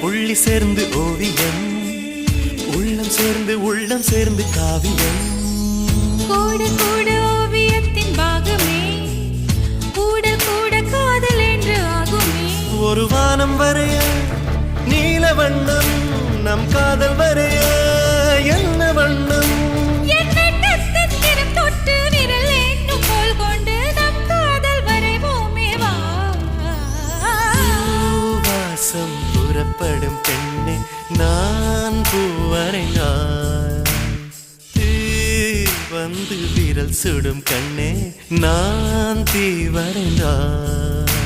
புள்ளி சேர்ந்து ஓவியம், உள்ளம் சேர்ந்து காவியம். கூட கூட ஓவியத்தின் பாகமே, கூட கூட காதல் என்று ஆகுமே. ஒரு வானம் வரைய நீல வண்ணம், நம் காதல் வரைய என்ன வண்ணம்? தொட்டு விரல் என்னும் போல் கொண்டு நம் காதல் வரைவோமே வா. வாசம் புறப்படும் பெண்ணே நான் பூவரைந்தாய், வந்து விரல் சுடும் கண்ணே நான் தீ வரைந்தாய்.